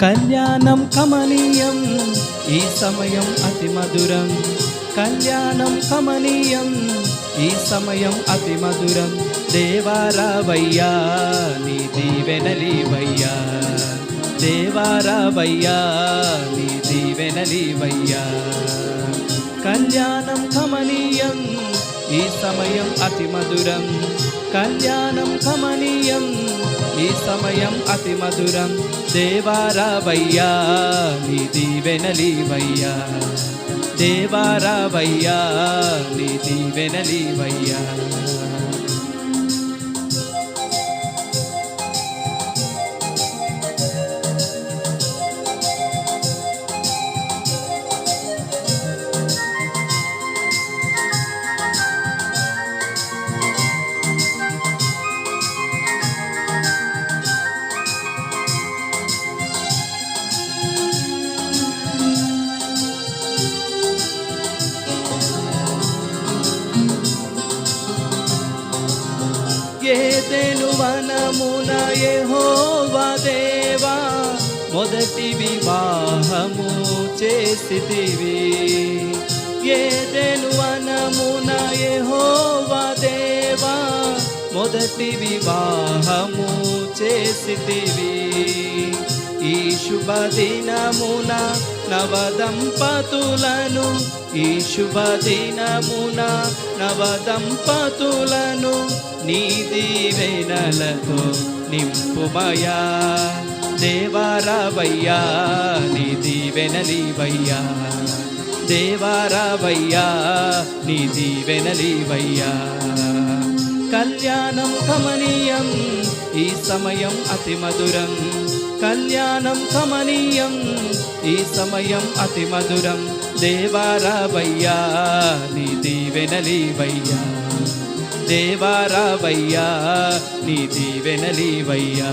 కళ్యాణం కమనీయం ఈ సమయం అతి మధురం, కళ్యాణం కమనీయం ఈ సమయం అతి మధురం. దేవారావయ్యా నీ దీవెనలీవయ్యా, దేవారావయ్యా నీ దీవెనలీవయ్యా. కళ్యాణం కమనీయం ఈ సమయం అతి మధురం, కళ్యాణం కమనీయం ఈ సమయం అతి మధురం. దేవారావయ్యా నీ దీవెనలీవయ్యా, దేవారావయ్యా నీ దీవెనలీవయ్యా. ఏదెను వనమున యెహోవా దేవా మొదటి వివాహము చేసితివి. ఏదెను వనమున యెహోవా దేవా మొదటి వివాహము చేసితివి. ఈ శుభదినమున నవదంపతులను, ఈ శుభదినమున నవదంపతులను నీ దీవెనలతో నింపుమయా. దేవారావయ్యా నీ దీవెనలీవయ్యా, దేవారావయ్యా నీ దీవెనలీవయ్యా. కళ్యాణం కమనీయం ఈ సమయం అతి మధురం, కళ్యాణం కమనీయం ఈ సమయం అతి మధురం. దేవారావయ్యా నీ దీవెనలీవయ్యా, దేవారావయ్యా నీ దీవెనలీవయ్యా.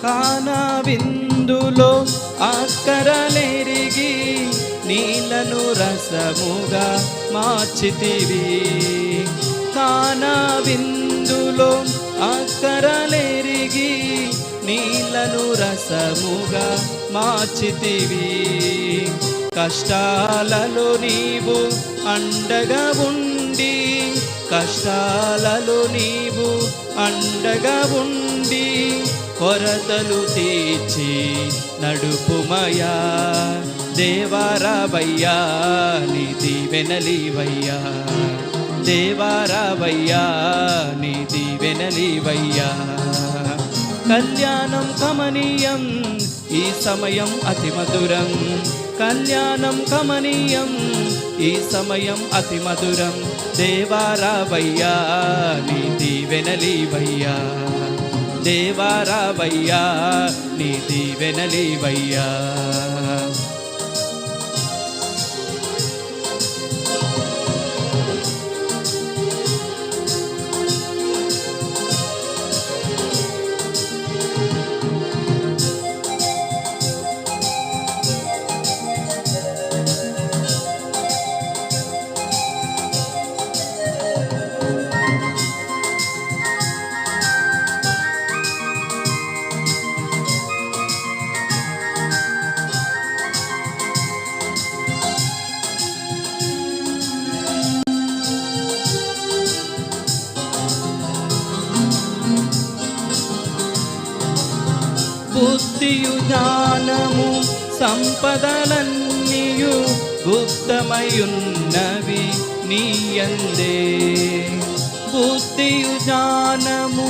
కానా విందులో అక్కరలెరిగి నీళ్లను రసముగా మార్చితివి. కానా విందులో అక్కరలెరిగి నీళ్లను రసముగా మార్చితివి. కష్టాలలో నీవు అండగా ఉండి, కష్టాలలో నీవు అండగా ఉండి కొరతలు తీర్చి నడుపుమయా. దేవారావయ్యా నీ దీవెనలీవయ్యా, దేవారావయ్యా నీ దీవెనలీవయ్యా. కళ్యాణం కమనీయం ఈ సమయం అతి మధురం, కళ్యాణం కమనీయం ఈ సమయం అతి మధురం. దేవారావయ్యా నీ దీవెనలీవయ్యా, దేవారావయ్యా నీ దీవెనలీవయ్యా. బుద్ధియు జ్ఞానము సంపదలన్నీయు గుప్తమయున్నవి నీయందే. బుద్ధియు జ్ఞానము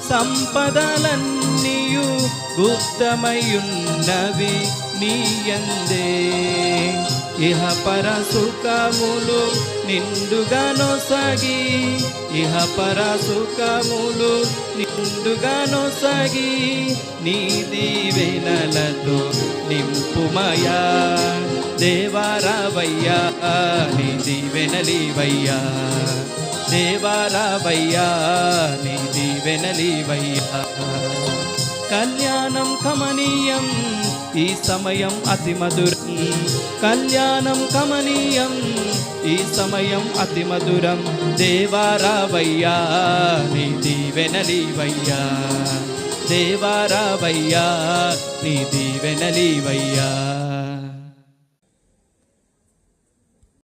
సంపదలన్నీయు గుప్తమయున్నవి నీయందే. ఇహ పర సుఖములు నిండుగా నొసగి, ఇహ పర సుఖములు నిండుగా నొసగి నీ దీవెనలతో నింపుమయా. దేవారావయ్యా నీ దీవెనలీవయ్యా దేవారావయ్యా నీ దీవెనలీవయ్యా కళ్యాణం కమనీయం ఈ సమయం అతి మధురం కళ్యాణం కమనీయం ఈ సమయం అతి మధురం దేవారావయ్యా నీ దీవెనలీవయ్యా దేవారావయ్యా నీ దీవెనలీవయ్యా